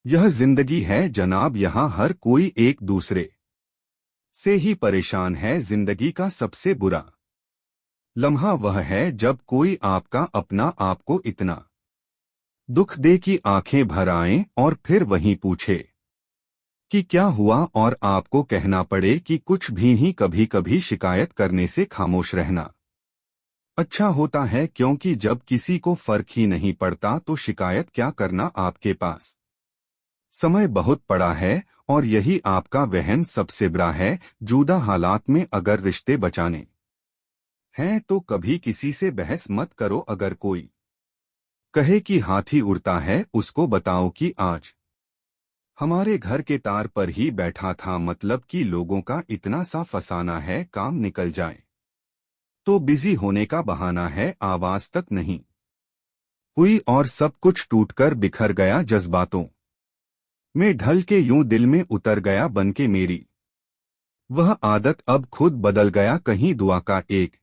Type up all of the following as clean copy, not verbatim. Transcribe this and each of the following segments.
यह जिंदगी है जनाब, यहाँ हर कोई एक दूसरे से ही परेशान है। जिंदगी का सबसे बुरा लम्हा वह है जब कोई आपका अपना आपको इतना दुख दे कि आंखें भर आएं और फिर वहीं पूछे कि क्या हुआ, और आपको कहना पड़े कि कुछ भी नहीं। कभी कभी शिकायत करने से खामोश रहना अच्छा होता है, क्योंकि जब किसी को फर्क ही नहीं पड़ता तो शिकायत क्या करना। आपके पास समय बहुत पड़ा है और यही आपका वहन सबसे बड़ा है। जुदा हालात में अगर रिश्ते बचाने हैं तो कभी किसी से बहस मत करो। अगर कोई कहे कि हाथी उड़ता है, उसको बताओ कि आज हमारे घर के तार पर ही बैठा था। मतलब कि लोगों का इतना सा फसाना है, काम निकल जाए तो बिजी होने का बहाना है, आवाज तक नहीं हुई और सब कुछ टूटकर बिखर गया। जज्बातों में ढल के यूं दिल में उतर गया बन के मेरी वह आदत अब खुद बदल गया। कहीं दुआ का एक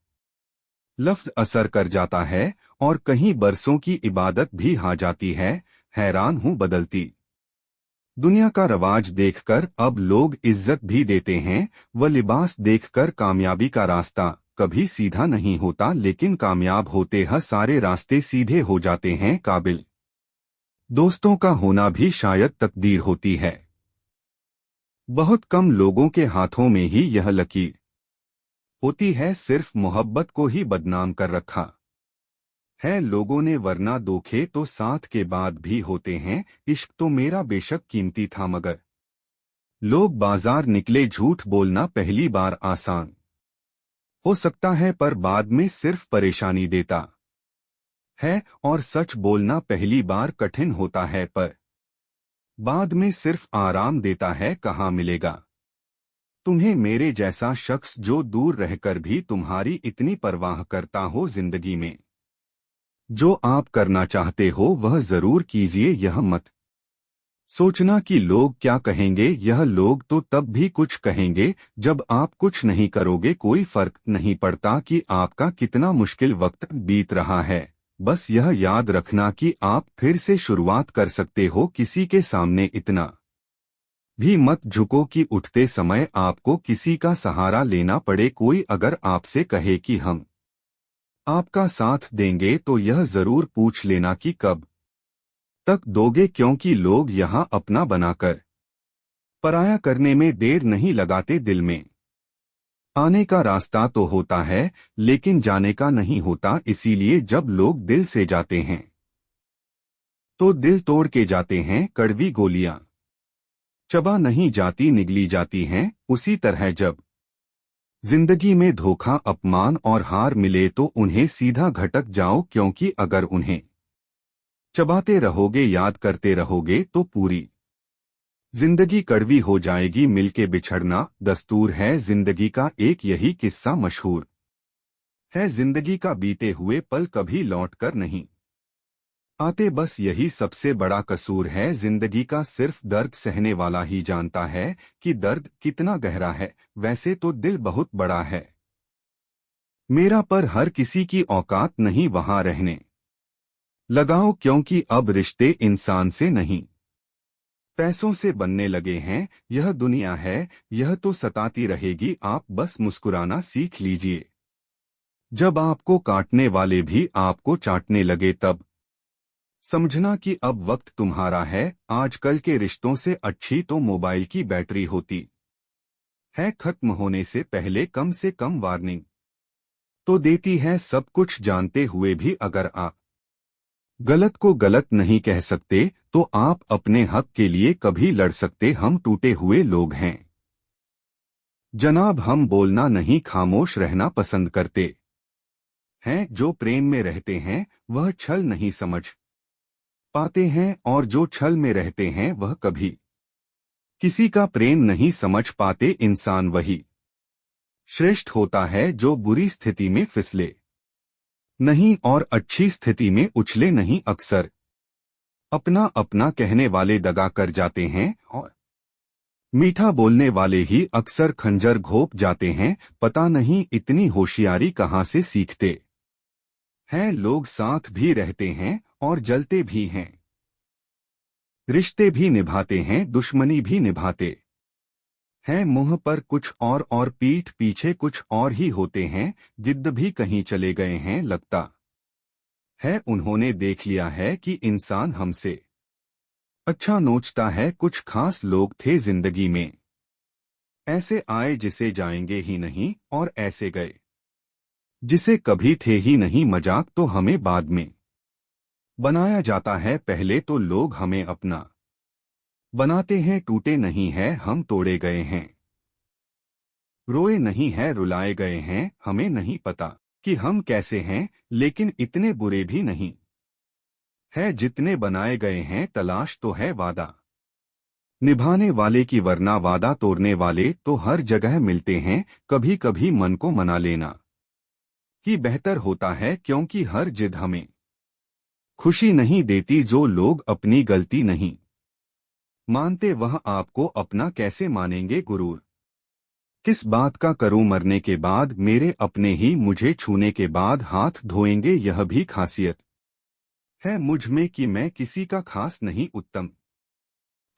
लफ्ज असर कर जाता है और कहीं बरसों की इबादत भी हा जाती है। हैरान हूं बदलती दुनिया का रवाज देखकर अब लोग इज्जत भी देते हैं। व लिबास देखकर कामयाबी का रास्ता कभी सीधा नहीं होता, लेकिन कामयाब होते हैं सारे रास्ते सीधे हो जाते हैं। काबिल दोस्तों का होना भी शायद तकदीर होती है। बहुत कम लोगों के हाथों में ही यह लकीर होती है। सिर्फ मोहब्बत को ही बदनाम कर रखा है लोगों ने, वरना धोखे तो साथ के बाद भी होते हैं। इश्क तो मेरा बेशक कीमती था, मगर लोग बाजार निकले। झूठ बोलना पहली बार आसान हो सकता है, पर बाद में सिर्फ परेशानी देता है। और सच बोलना पहली बार कठिन होता है, पर बाद में सिर्फ आराम देता है। कहाँ मिलेगा तुम्हें मेरे जैसा शख्स जो दूर रहकर भी तुम्हारी इतनी परवाह करता हो। जिंदगी में जो आप करना चाहते हो वह जरूर कीजिए। यह मत सोचना कि लोग क्या कहेंगे। यह लोग तो तब भी कुछ कहेंगे जब आप कुछ नहीं करोगे। कोई फर्क नहीं पड़ता कि आपका कितना मुश्किल वक्त बीत रहा है। बस यह याद रखना कि आप फिर से शुरुआत कर सकते हो। किसी के सामने इतना भी मत झुको कि उठते समय आपको किसी का सहारा लेना पड़े। कोई अगर आपसे कहे कि हम आपका साथ देंगे तो यह जरूर पूछ लेना कि कब तक दोगे, क्योंकि लोग यहाँ अपना बनाकर पराया करने में देर नहीं लगाते। दिल में आने का रास्ता तो होता है, लेकिन जाने का नहीं होता। इसीलिए जब लोग दिल से जाते हैं तो दिल तोड़ के जाते हैं। कड़वी गोलियां चबा नहीं जाती, निगली जाती हैं। उसी तरह जब जिंदगी में धोखा, अपमान और हार मिले तो उन्हें सीधा घटक जाओ, क्योंकि अगर उन्हें चबाते रहोगे, याद करते रहोगे तो पूरी जिंदगी कड़वी हो जाएगी। मिलके बिछड़ना दस्तूर है जिंदगी का एक, यही किस्सा मशहूर है। जिंदगी का बीते हुए पल कभी लौट कर नहीं आते, बस यही सबसे बड़ा कसूर है। जिंदगी का सिर्फ दर्द सहने वाला ही जानता है कि दर्द कितना गहरा है। वैसे तो दिल बहुत बड़ा है मेरा, पर हर किसी की औकात नहीं वहां रहने लगाओ, क्योंकि अब रिश्ते इंसान से नहीं पैसों से बनने लगे हैं। यह दुनिया है, यह तो सताती रहेगी। आप बस मुस्कुराना सीख लीजिए। जब आपको काटने वाले भी आपको चाटने लगे, तब समझना कि अब वक्त तुम्हारा है। आजकल के रिश्तों से अच्छी तो मोबाइल की बैटरी होती है, खत्म होने से पहले कम से कम वार्निंग तो देती है। सब कुछ जानते हुए भी अगर आप गलत को गलत नहीं कह सकते तो आप अपने हक के लिए कभी लड़ सकते। हम टूटे हुए लोग हैं जनाब, हम बोलना नहीं खामोश रहना पसंद करते हैं। जो प्रेम में रहते हैं वह छल नहीं समझ पाते हैं, और जो छल में रहते हैं वह कभी किसी का प्रेम नहीं समझ पाते। इंसान वही श्रेष्ठ होता है जो बुरी स्थिति में फिसले नहीं और अच्छी स्थिति में उछले नहीं। अक्सर अपना अपना कहने वाले दगा कर जाते हैं और मीठा बोलने वाले ही अक्सर खंजर घोंप जाते हैं। पता नहीं इतनी होशियारी कहाँ से सीखते हैं लोग। साथ भी रहते हैं और जलते भी हैं। रिश्ते भी निभाते हैं, दुश्मनी भी निभाते हैं। मुंह पर कुछ और पीठ पीछे कुछ और ही होते हैं। गिद्ध भी कहीं चले गए हैं, लगता है उन्होंने देख लिया है कि इंसान हमसे अच्छा नोचता है। कुछ खास लोग थे जिंदगी में, ऐसे आए जिसे जाएंगे ही नहीं, और ऐसे गए जिसे कभी थे ही नहीं। मजाक तो हमें बाद में बनाया जाता है, पहले तो लोग हमें अपना बनाते हैं। टूटे नहीं है हम, तोड़े गए हैं। रोए नहीं है, रुलाए गए हैं। हमें नहीं पता कि हम कैसे हैं, लेकिन इतने बुरे भी नहीं है जितने बनाए गए हैं। तलाश तो है वादा निभाने वाले की, वरना वादा तोड़ने वाले तो हर जगह मिलते हैं। कभी कभी मन को मना लेना ही बेहतर होता है, क्योंकि हर जिद हमें खुशी नहीं देती। जो लोग अपनी गलती नहीं मानते, वह आपको अपना कैसे मानेंगे। गुरूर किस बात का करूं, मरने के बाद मेरे अपने ही मुझे छूने के बाद हाथ धोएंगे। यह भी खासियत है मुझ में कि मैं किसी का खास नहीं, उत्तम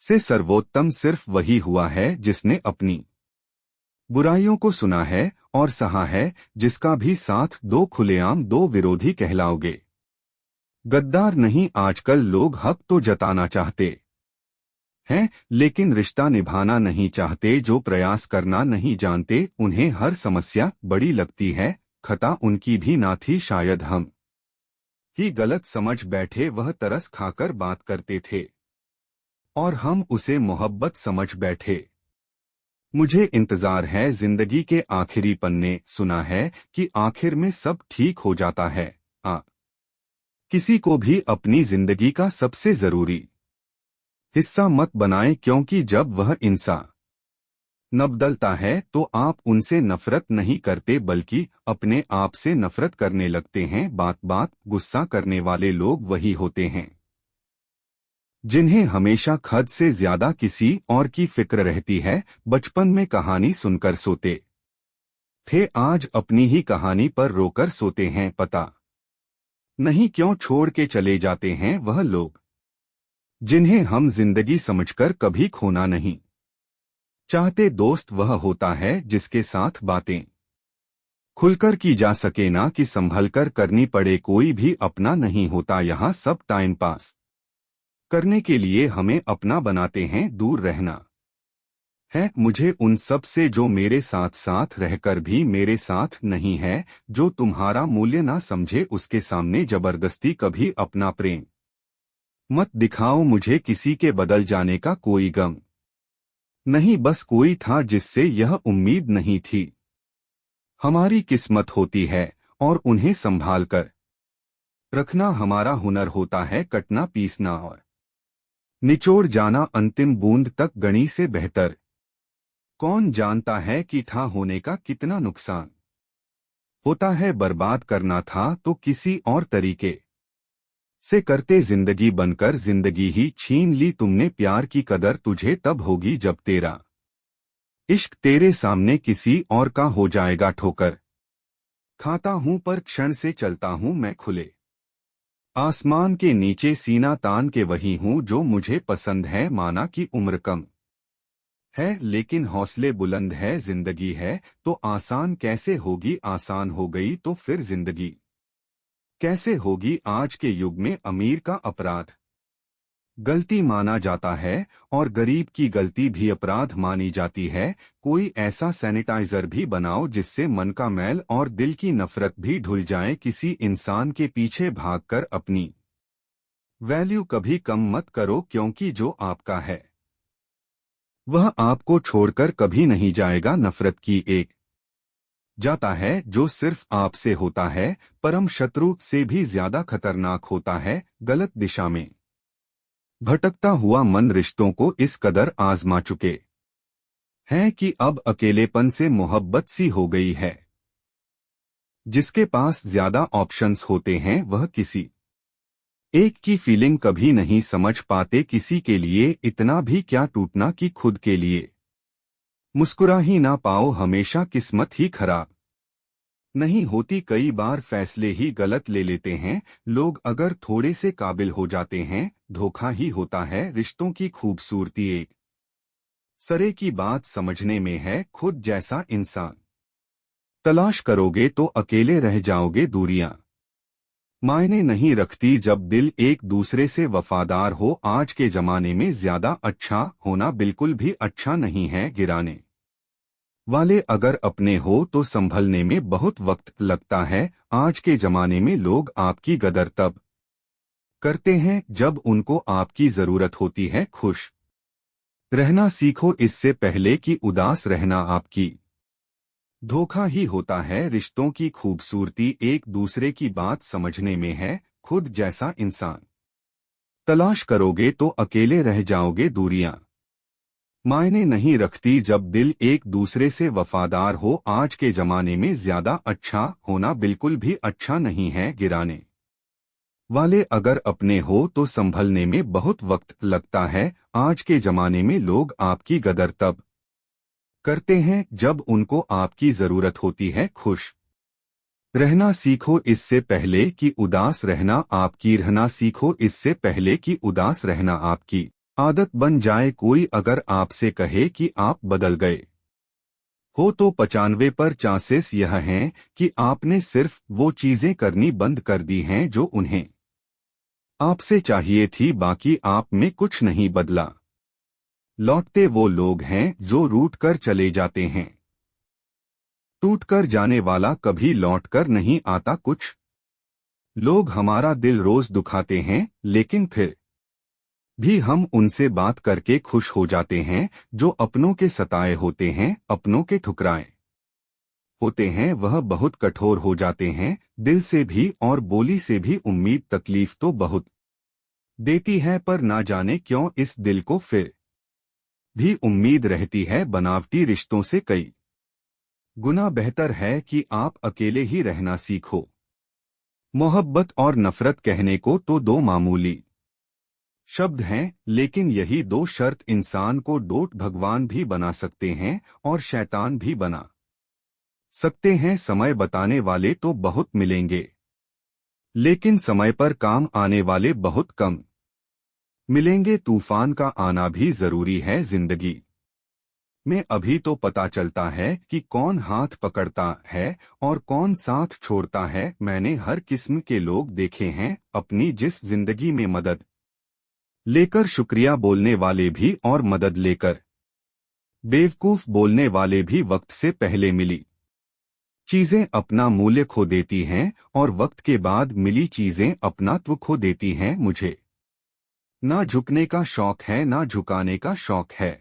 से सर्वोत्तम सिर्फ वही हुआ है जिसने अपनी बुराइयों को सुना है और सहा है। जिसका भी साथ दो, खुलेआम दो विरोधी कहलाओगे। गद्दार नहीं, आजकल लोग हक तो जताना चाहते हैं, लेकिन रिश्ता निभाना नहीं चाहते। जो प्रयास करना नहीं जानते, उन्हें हर समस्या बड़ी लगती है। खता उनकी भी ना थी, शायद हम ही गलत समझ बैठे। वह तरस खाकर बात करते थे और हम उसे मोहब्बत समझ बैठे। मुझे इंतजार है जिंदगी के आखिरी पन्ने। सुना है कि आखिर में सब ठीक हो जाता है। किसी को भी अपनी जिंदगी का सबसे जरूरी हिस्सा मत बनाएं, क्योंकि जब वह इंसान न बदलता है तो आप उनसे नफरत नहीं करते, बल्कि अपने आप से नफरत करने लगते हैं। बात बात गुस्सा करने वाले लोग वही होते हैं जिन्हें हमेशा खुद से ज्यादा किसी और की फिक्र रहती है। बचपन में कहानी सुनकर सोते थे, आज अपनी ही कहानी पर रोकर सोते हैं। पता नहीं क्यों छोड़ के चले जाते हैं वह लोग जिन्हें हम जिंदगी समझकर कभी खोना नहीं चाहते। दोस्त वह होता है जिसके साथ बातें खुलकर की जा सके, ना कि संभलकर करनी पड़े। कोई भी अपना नहीं होता, यहाँ सब टाइम पास करने के लिए हमें अपना बनाते हैं। दूर रहना है मुझे उन सब से जो मेरे साथ साथ रहकर भी मेरे साथ नहीं है। जो तुम्हारा मूल्य ना समझे, उसके सामने जबरदस्ती कभी अपना प्रेम मत दिखाओ। मुझे किसी के बदल जाने का कोई गम नहीं, बस कोई था जिससे यह उम्मीद नहीं थी। हमारी किस्मत होती है और उन्हें संभाल कर रखना हमारा हुनर होता है। कटना, पीसना और निचोड़ जाना अंतिम बूंद तक गणी से बेहतर। कौन जानता है कि था होने का कितना नुकसान होता है। बर्बाद करना था तो किसी और तरीके से करते। जिंदगी बनकर जिंदगी ही छीन ली तुमने। प्यार की कदर तुझे तब होगी जब तेरा इश्क तेरे सामने किसी और का हो जाएगा ठोकर। खाता हूं पर क्षण से चलता हूं मैं खुले आसमान के नीचे, सीना तान के वही हूं जो मुझे पसंद है। माना कि उम्र कम है लेकिन हौसले बुलंद है। जिंदगी है तो आसान कैसे होगी, आसान हो गई तो फिर जिंदगी कैसे होगी। आज के युग में अमीर का अपराध गलती माना जाता है और गरीब की गलती भी अपराध मानी जाती है। कोई ऐसा सैनिटाइजर भी बनाओ जिससे मन का मैल और दिल की नफरत भी धुल जाए। किसी इंसान के पीछे भागकर अपनी वैल्यू कभी कम मत करो, क्योंकि जो आपका है वह आपको छोड़कर कभी नहीं जाएगा। नफरत की एक जाता है जो सिर्फ आपसे होता है, परम शत्रु से भी ज्यादा खतरनाक होता है। गलत दिशा में भटकता हुआ मन रिश्तों को इस कदर आजमा चुके हैं कि अब अकेलेपन से मोहब्बत सी हो गई है। जिसके पास ज्यादा ऑप्शंस होते हैं वह किसी एक की फीलिंग कभी नहीं समझ पाते। किसी के लिए इतना भी क्या टूटना कि खुद के लिए मुस्कुरा ही ना पाओ। हमेशा किस्मत ही खराब नहीं होती। कई बार फैसले ही गलत ले लेते हैं लोग। अगर थोड़े से काबिल हो जाते हैं, धोखा ही होता है। रिश्तों की खूबसूरती एक सरे की बात समझने में है, खुद जैसा इंसान तलाश करोगे तो अकेले रह जाओगे। दूरियां मायने नहीं रखती जब दिल एक दूसरे से वफादार हो। आज के जमाने में ज्यादा अच्छा होना बिल्कुल भी अच्छा नहीं है। गिराने वाले अगर अपने हो तो संभलने में बहुत वक्त लगता है। आज के जमाने में लोग आपकी कदर तब करते हैं जब उनको आपकी जरूरत होती है। खुश रहना सीखो इससे पहले कि उदास रहना आपकी धोखा ही होता है। रिश्तों की खूबसूरती एक दूसरे की बात समझने में है, खुद जैसा इंसान तलाश करोगे तो अकेले रह जाओगे। दूरियां मायने नहीं रखती जब दिल एक दूसरे से वफादार हो। आज के जमाने में ज्यादा अच्छा होना बिल्कुल भी अच्छा नहीं है। गिराने वाले अगर अपने हो तो संभलने में बहुत वक्त लगता है। आज के जमाने में लोग आपकी कदर तब करते हैं जब उनको आपकी जरूरत होती है। खुश रहना सीखो इससे पहले कि उदास रहना आपकी रहना सीखो इससे पहले कि उदास रहना आपकी आदत बन जाए। कोई अगर आपसे कहे कि आप बदल गए हो तो 95 चांसेस यह हैं कि आपने सिर्फ वो चीजें करनी बंद कर दी हैं जो उन्हें आपसे चाहिए थी। बाकी आप में कुछ नहीं बदला। लौटते वो लोग हैं जो रूठ कर चले जाते हैं। टूट कर जाने वाला कभी लौट कर नहीं आता। कुछ लोग हमारा दिल रोज दुखाते हैं, लेकिन फिर भी हम उनसे बात करके खुश हो जाते हैं। जो अपनों के सताए होते हैं, अपनों के ठुकराए होते हैं, वह बहुत कठोर हो जाते हैं दिल से भी और बोली से भी। उम्मीद तकलीफ तो बहुत देती है, पर ना जाने क्यों इस दिल को फिर भी उम्मीद रहती है। बनावटी रिश्तों से कई गुना बेहतर है कि आप अकेले ही रहना सीखो। मोहब्बत और नफरत कहने को तो दो मामूली शब्द हैं, लेकिन यही दो शर्त इंसान को डोट भगवान भी बना सकते हैं और शैतान भी बना सकते हैं। समय बताने वाले तो बहुत मिलेंगे, लेकिन समय पर काम आने वाले बहुत कम मिलेंगे। तूफान का आना भी जरूरी है जिंदगी में। अभी तो पता चलता है कि कौन हाथ पकड़ता है और कौन साथ छोड़ता है। मैंने हर किस्म के लोग देखे हैं अपनी जिस जिंदगी में मदद लेकर शुक्रिया बोलने वाले भी और मदद लेकर बेवकूफ बोलने वाले भी। वक्त से पहले मिली चीजें अपना मूल्य खो देती हैं और वक्त के बाद मिली चीजें अपनात्व खो देती हैं। मुझे ना झुकने का शौक है ना झुकाने का शौक है।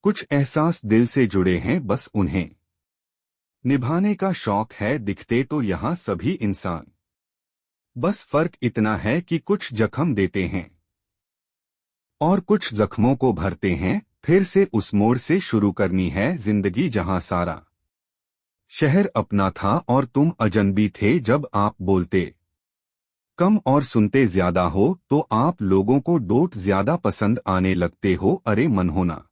कुछ एहसास दिल से जुड़े हैं, बस उन्हें निभाने का शौक है। दिखते तो यहाँ सभी इंसान, बस फर्क इतना है कि कुछ जख्म देते हैं और कुछ जख्मों को भरते हैं। फिर से उस मोड़ से शुरू करनी है जिंदगी जहां सारा शहर अपना था और तुम अजनबी थे। जब आप बोलते कम और सुनते ज्यादा हो तो आप लोगों को डोट ज्यादा पसंद आने लगते हो। अरे मन होना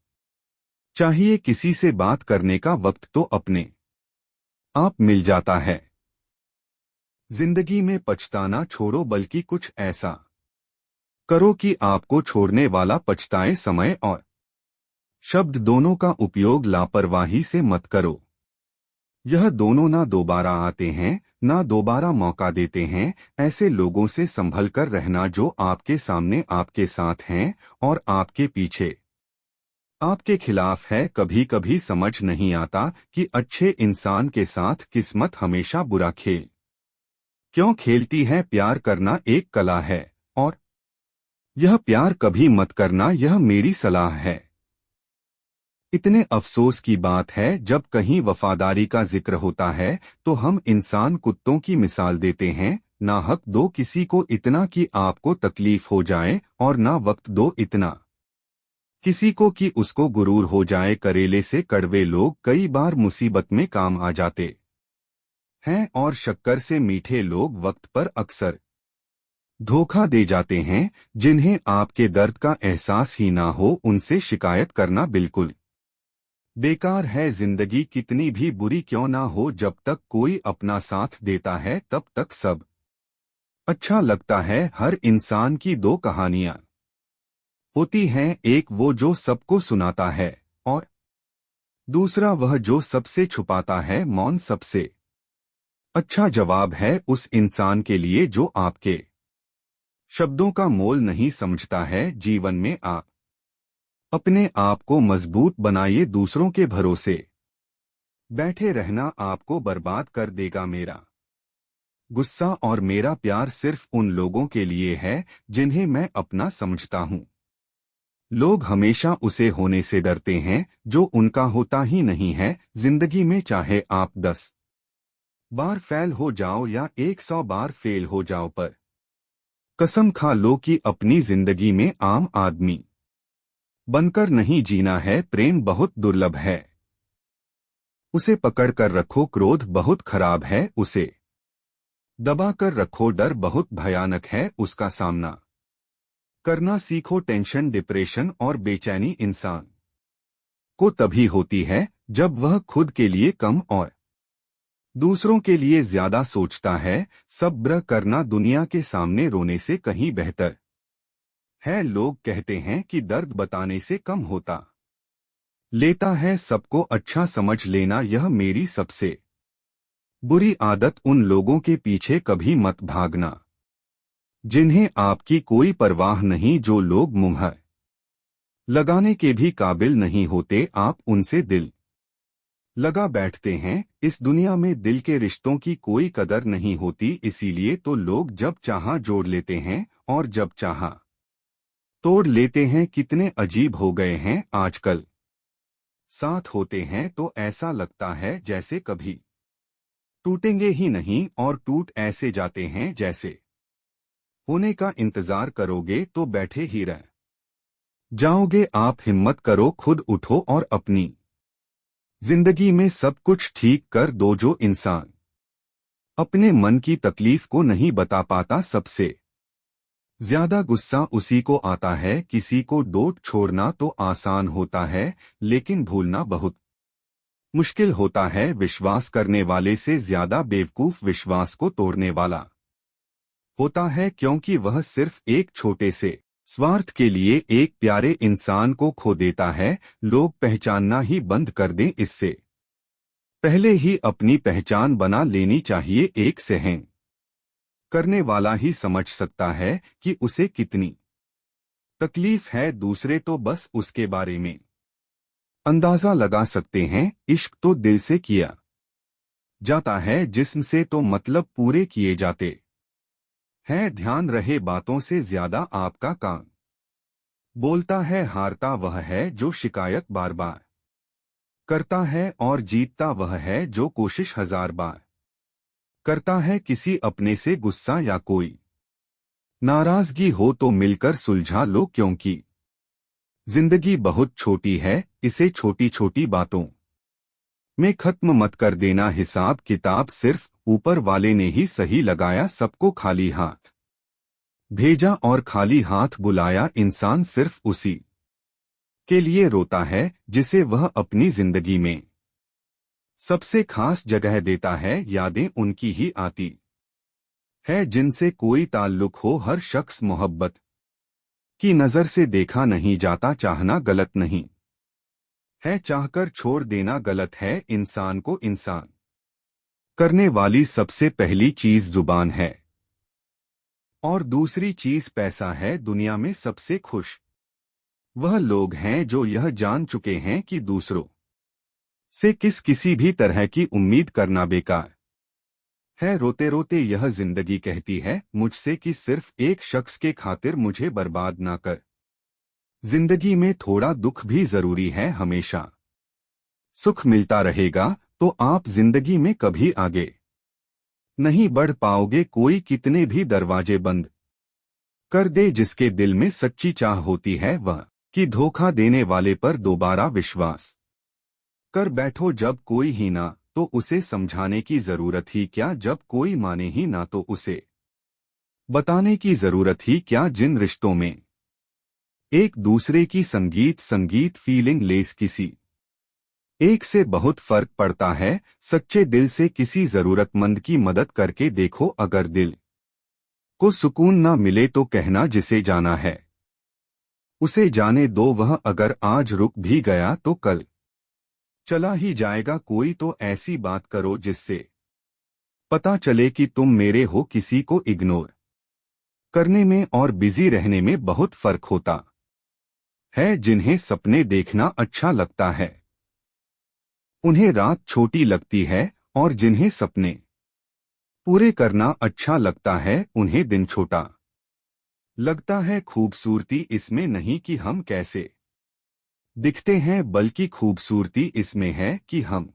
चाहिए किसी से बात करने का, वक्त तो अपने आप मिल जाता है। जिंदगी में पछताना छोड़ो, बल्कि कुछ ऐसा करो कि आपको छोड़ने वाला पछताए। समय और शब्द दोनों का उपयोग लापरवाही से मत करो। यह दोनों ना दोबारा आते हैं ना दोबारा मौका देते हैं। ऐसे लोगों से संभल कर रहना जो आपके सामने आपके साथ हैं और आपके पीछे आपके खिलाफ है। कभी कभी समझ नहीं आता कि अच्छे इंसान के साथ किस्मत हमेशा बुरा खेल क्यों खेलती है। प्यार करना एक कला है और यह प्यार कभी मत करना, यह मेरी सलाह है। इतने अफसोस की बात है जब कहीं वफादारी का जिक्र होता है तो हम इंसान कुत्तों की मिसाल देते हैं। ना हक दो किसी को इतना कि आपको तकलीफ हो जाए और ना वक्त दो इतना किसी को कि उसको गुरूर हो जाए। करेले से कड़वे लोग कई बार मुसीबत में काम आ जाते हैं और शक्कर से मीठे लोग वक्त पर अक्सर धोखा दे जाते हैं। जिन्हें आपके दर्द का एहसास ही ना हो, उनसे शिकायत करना बिल्कुल बेकार है जिंदगी कितनी भी बुरी क्यों ना हो, जब तक कोई अपना साथ देता है तब तक सब अच्छा लगता है। हर इंसान की दो कहानियां होती हैं, एक वो जो सबको सुनाता है और दूसरा वह जो सबसे छुपाता है। मौन सबसे अच्छा जवाब है उस इंसान के लिए जो आपके शब्दों का मोल नहीं समझता है। जीवन में आप अपने आप को मजबूत बनाइए, दूसरों के भरोसे बैठे रहना आपको बर्बाद कर देगा। मेरा गुस्सा और मेरा प्यार सिर्फ उन लोगों के लिए है जिन्हें मैं अपना समझता हूँ। लोग हमेशा उसे होने से डरते हैं जो उनका होता ही नहीं है। जिंदगी में चाहे आप 10 बार फेल हो जाओ या 100 बार फेल हो जाओ, पर कसम खा लो कि अपनी जिंदगी में आम आदमी बनकर नहीं जीना है। प्रेम बहुत दुर्लभ है, उसे पकड़ कर रखो। क्रोध बहुत खराब है, उसे दबा कर रखो। डर बहुत भयानक है, उसका सामना करना सीखो। टेंशन, डिप्रेशन और बेचैनी इंसान को तभी होती है जब वह खुद के लिए कम और दूसरों के लिए ज्यादा सोचता है। सब्र करना दुनिया के सामने रोने से कहीं बेहतर है। लोग कहते हैं कि दर्द बताने से कम होता लेता है। सबको अच्छा समझ लेना यह मेरी सबसे बुरी आदत। उन लोगों के पीछे कभी मत भागना जिन्हें आपकी कोई परवाह नहीं, जो लोग मुंह लगाने के भी काबिल नहीं होते। आप उनसे दिल लगा बैठते हैं। इस दुनिया में दिल के रिश्तों की कोई कदर नहीं होती, इसीलिए तो लोग जब चाहा जोड़ लेते हैं और जब चाहा तोड़ लेते हैं। कितने अजीब हो गए हैं आजकल, साथ होते हैं तो ऐसा लगता है जैसे कभी टूटेंगे ही नहीं, और टूट ऐसे जाते हैं जैसे होने का इंतजार करोगे तो बैठे ही रह जाओगे। आप हिम्मत करो, खुद उठो और अपनी जिंदगी में सब कुछ ठीक कर दो। जो इंसान अपने मन की तकलीफ को नहीं बता पाता, सबसे ज्यादा गुस्सा उसी को आता है। किसी को डांट छोड़ना तो आसान होता है, लेकिन भूलना बहुत मुश्किल होता है। विश्वास करने वाले से ज्यादा बेवकूफ विश्वास को तोड़ने वाला होता है, क्योंकि वह सिर्फ एक छोटे से स्वार्थ के लिए एक प्यारे इंसान को खो देता है। लोग पहचानना ही बंद कर दें, इससे पहले ही अपनी पहचान बना लेनी चाहिए। एक सहन करने वाला ही समझ सकता है कि उसे कितनी तकलीफ है, दूसरे तो बस उसके बारे में अंदाजा लगा सकते हैं। इश्क तो दिल से किया जाता है, जिस्म से तो मतलब पूरे किए जाते हैं। ध्यान रहे, बातों से ज्यादा आपका कान बोलता है। हारता वह है जो शिकायत बार बार करता है, और जीतता वह है जो कोशिश 1000 बार करता है। किसी अपने से गुस्सा या कोई नाराजगी हो तो मिलकर सुलझा लो, क्योंकि जिंदगी बहुत छोटी है, इसे छोटी छोटी बातों में खत्म मत कर देना। हिसाब किताब सिर्फ ऊपर वाले ने ही सही लगाया। सबको खाली हाथ भेजा और खाली हाथ बुलाया। इंसान सिर्फ उसी के लिए रोता है जिसे वह अपनी जिंदगी में सबसे खास जगह देता है। यादें उनकी ही आती है जिनसे कोई ताल्लुक हो। हर शख्स मोहब्बत की नजर से देखा नहीं जाता। चाहना गलत नहीं है, चाहकर छोड़ देना गलत है। इंसान को इंसान करने वाली सबसे पहली चीज जुबान है, और दूसरी चीज पैसा है। दुनिया में सबसे खुश वह लोग हैं जो यह जान चुके हैं कि दूसरों से किसी भी तरह की उम्मीद करना बेकार है। रोते रोते यह जिंदगी कहती है मुझसे कि सिर्फ एक शख्स के खातिर मुझे बर्बाद ना कर। जिंदगी में थोड़ा दुख भी जरूरी है। हमेशा सुख मिलता रहेगा तो आप जिंदगी में कभी आगे नहीं बढ़ पाओगे। कोई कितने भी दरवाजे बंद कर दे, जिसके दिल में सच्ची चाह होती है वह कि धोखा देने वाले पर दोबारा विश्वास कर बैठो। जब कोई ही ना तो उसे समझाने की जरूरत ही क्या, जब कोई माने ही ना तो उसे बताने की जरूरत ही क्या। जिन रिश्तों में एक दूसरे की संगीत फीलिंग लेस किसी एक से बहुत फर्क पड़ता है। सच्चे दिल से किसी जरूरतमंद की मदद करके देखो। अगर दिल को सुकून ना मिले तो कहना जिसे जाना है उसे जाने दो। वह अगर आज रुक भी गया तो कल चला ही जाएगा। कोई तो ऐसी बात करो जिससे पता चले कि तुम मेरे हो। किसी को इग्नोर करने में और बिजी रहने में बहुत फर्क होता है। जिन्हें सपने देखना अच्छा लगता है उन्हें रात छोटी लगती है, और जिन्हें सपने पूरे करना अच्छा लगता है उन्हें दिन छोटा लगता है। खूबसूरती इसमें नहीं कि हम कैसे दिखते हैं, बल्कि खूबसूरती इसमें है कि हम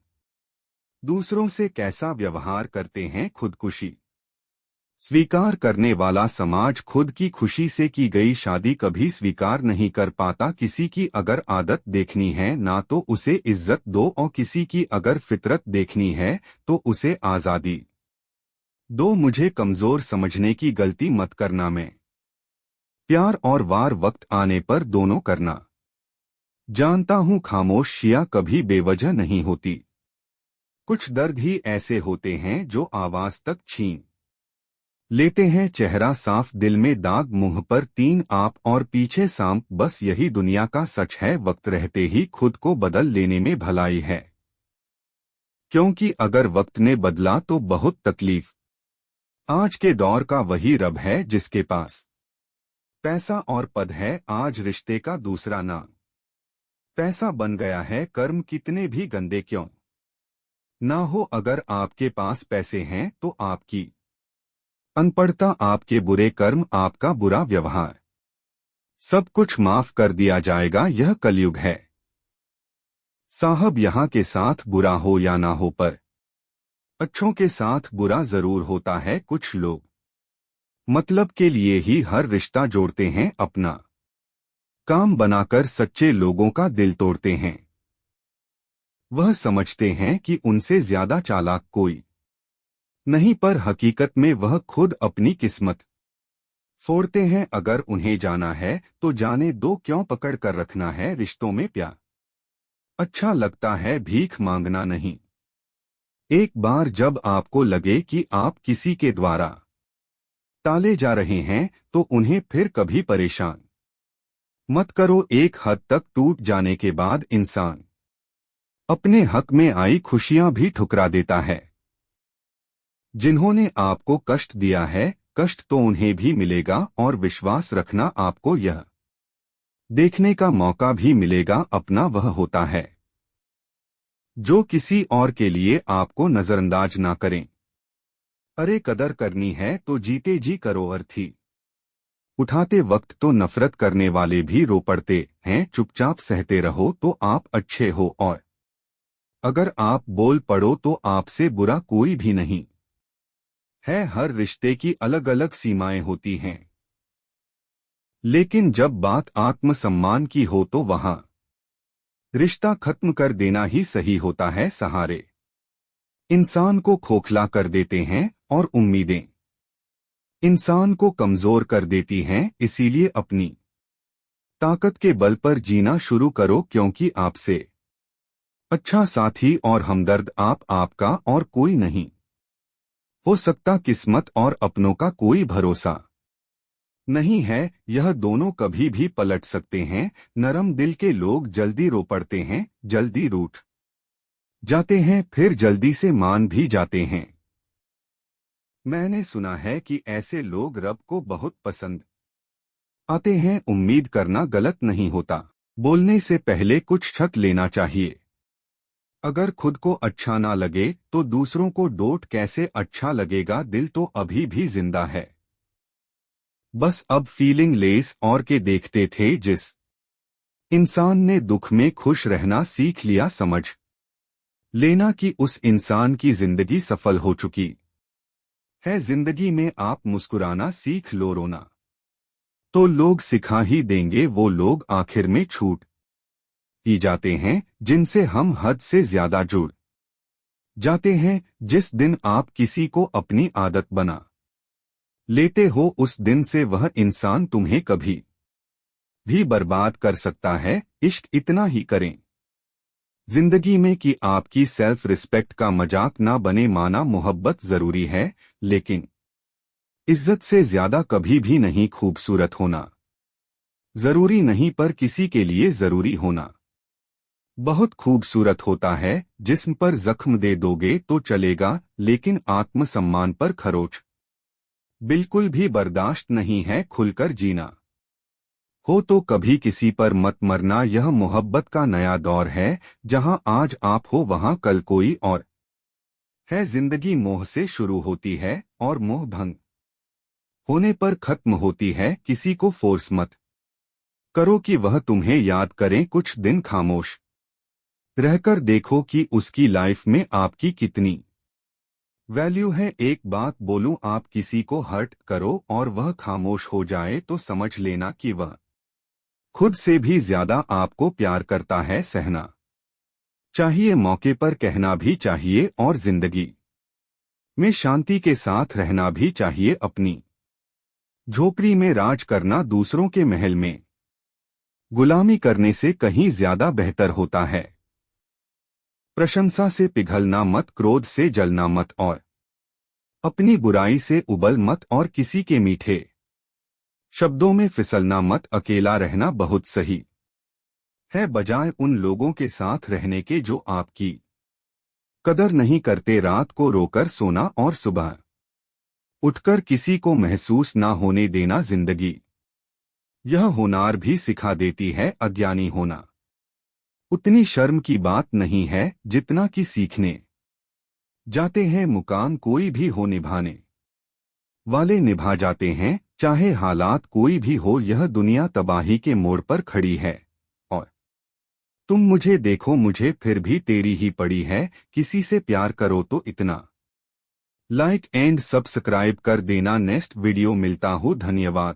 दूसरों से कैसा व्यवहार करते हैं। खुदकुशी स्वीकार करने वाला समाज खुद की खुशी से की गई शादी कभी स्वीकार नहीं कर पाता। किसी की अगर आदत देखनी है ना तो उसे इज्जत दो, और किसी की अगर फितरत देखनी है तो उसे आजादी दो। मुझे कमजोर समझने की गलती मत करना। मैं प्यार और वार वक्त आने पर दोनों करना जानता हूँ। खामोशियां कभी बेवजह नहीं होती। कुछ दर्द ही ऐसे होते हैं जो आवाज तक छीन लेते हैं। चेहरा साफ दिल में दाग, मुंह पर तीन आप और पीछे सांप, बस यही दुनिया का सच है। वक्त रहते ही खुद को बदल लेने में भलाई है, क्योंकि अगर वक्त ने बदला तो बहुत तकलीफ। आज के दौर का वही रब है जिसके पास पैसा और पद है। आज रिश्ते का दूसरा नाम पैसा बन गया है। कर्म कितने भी गंदे क्यों ना हो, अगर आपके पास पैसे हैं तो आपकी अनपढ़ता, आपके बुरे कर्म, आपका बुरा व्यवहार, सब कुछ माफ कर दिया जाएगा। यह कलयुग है साहब। यहाँ के साथ बुरा हो या ना हो, पर अच्छों के साथ बुरा जरूर होता है। कुछ लोग मतलब के लिए ही हर रिश्ता जोड़ते हैं, अपना काम बनाकर सच्चे लोगों का दिल तोड़ते हैं। वह समझते हैं कि उनसे ज्यादा चालाक कोई नहीं, पर हकीकत में वह खुद अपनी किस्मत फोड़ते हैं। अगर उन्हें जाना है तो जाने दो, क्यों पकड़ कर रखना है। रिश्तों में प्यार अच्छा लगता है, भीख मांगना नहीं। एक बार जब आपको लगे कि आप किसी के द्वारा टाले जा रहे हैं तो उन्हें फिर कभी परेशान मत करो। एक हद तक टूट जाने के बाद इंसान अपने हक में आई खुशियां भी ठुकरा देता है। जिन्होंने आपको कष्ट दिया है, कष्ट तो उन्हें भी मिलेगा, और विश्वास रखना आपको यह देखने का मौका भी मिलेगा अपना वह होता है जो किसी और के लिए आपको नजरअंदाज ना करें। अरे कदर करनी है तो जीते जी करो। अर्थी उठाते वक्त तो नफरत करने वाले भी रो पड़ते हैं। चुपचाप सहते रहो तो आप अच्छे हो, और अगर आप बोल पड़ो तो आपसे बुरा कोई भी नहीं है। हर रिश्ते की अलग अलग सीमाएं होती हैं, लेकिन जब बात आत्मसम्मान की हो तो वहां रिश्ता खत्म कर देना ही सही होता है। सहारे इंसान को खोखला कर देते हैं, और उम्मीदें इंसान को कमजोर कर देती हैं। इसीलिए अपनी ताकत के बल पर जीना शुरू करो, क्योंकि आपसे अच्छा साथी और हमदर्द आपका और कोई नहीं हो सकता। किस्मत और अपनों का कोई भरोसा नहीं है, यह दोनों कभी भी पलट सकते हैं। नरम दिल के लोग जल्दी रो पड़ते हैं, जल्दी रूठ जाते हैं, फिर जल्दी से मान भी जाते हैं। मैंने सुना है कि ऐसे लोग रब को बहुत पसंद आते हैं। उम्मीद करना गलत नहीं होता, बोलने से पहले कुछ छक लेना चाहिए। अगर खुद को अच्छा ना लगे तो दूसरों को डोट कैसे अच्छा लगेगा। दिल तो अभी भी जिंदा है, बस अब फीलिंग लेस और के देखते थे। जिस इंसान ने दुख में खुश रहना सीख लिया, समझ लेना कि उस इंसान की जिंदगी सफल हो चुकी है। जिंदगी में आप मुस्कुराना सीख लो, रोना तो लोग सिखा ही देंगे। वो लोग आखिर में छूट ही जाते हैं जिनसे हम हद से ज्यादा जुड़ जाते हैं। जिस दिन आप किसी को अपनी आदत बना लेते हो, उस दिन से वह इंसान तुम्हें कभी भी बर्बाद कर सकता है। इश्क इतना ही करें जिंदगी में कि आपकी सेल्फ रिस्पेक्ट का मजाक ना बने। माना मोहब्बत जरूरी है, लेकिन इज्जत से ज्यादा कभी भी नहीं। खूबसूरत होना जरूरी नहीं, पर किसी के लिए जरूरी होना बहुत खूबसूरत होता है। जिस्म पर जख्म दे दोगे तो चलेगा, लेकिन आत्मसम्मान पर खरोच बिल्कुल भी बर्दाश्त नहीं है। खुलकर जीना हो तो कभी किसी पर मत मरना। यह मोहब्बत का नया दौर है, जहां आज आप हो वहां कल कोई और है। जिंदगी मोह से शुरू होती है और मोह भंग होने पर खत्म होती है। किसी को फोर्स मत करो कि वह तुम्हें याद करें। कुछ दिन खामोश रहकर देखो कि उसकी लाइफ में आपकी कितनी वैल्यू है। एक बात बोलूं, आप किसी को हर्ट करो और वह खामोश हो जाए तो समझ लेना कि वह खुद से भी ज्यादा आपको प्यार करता है। सहना चाहिए, मौके पर कहना भी चाहिए, और जिंदगी में शांति के साथ रहना भी चाहिए। अपनी झोपड़ी में राज करना दूसरों के महल में गुलामी करने से कहीं ज्यादा बेहतर होता है। प्रशंसा से पिघलना मत, क्रोध से जलना मत, और अपनी बुराई से उबल मत, और किसी के मीठे शब्दों में फिसलना मत। अकेला रहना बहुत सही है, बजाय उन लोगों के साथ रहने के जो आपकी कदर नहीं करते। रात को रोकर सोना और सुबह उठकर किसी को महसूस ना होने देना। जिंदगी यह होनार भी सिखा देती है। अज्ञानी होना उतनी शर्म की बात नहीं है जितना कि सीखने जाते हैं। मुकाम कोई भी हो, निभाने वाले निभा जाते हैं, चाहे हालात कोई भी हो। यह दुनिया तबाही के मोड़ पर खड़ी है, और तुम मुझे देखो, मुझे फिर भी तेरी ही पड़ी है। किसी से प्यार करो तो इतना लाइक एंड सब्सक्राइब कर देना। नेक्स्ट वीडियो मिलता हूँ। धन्यवाद।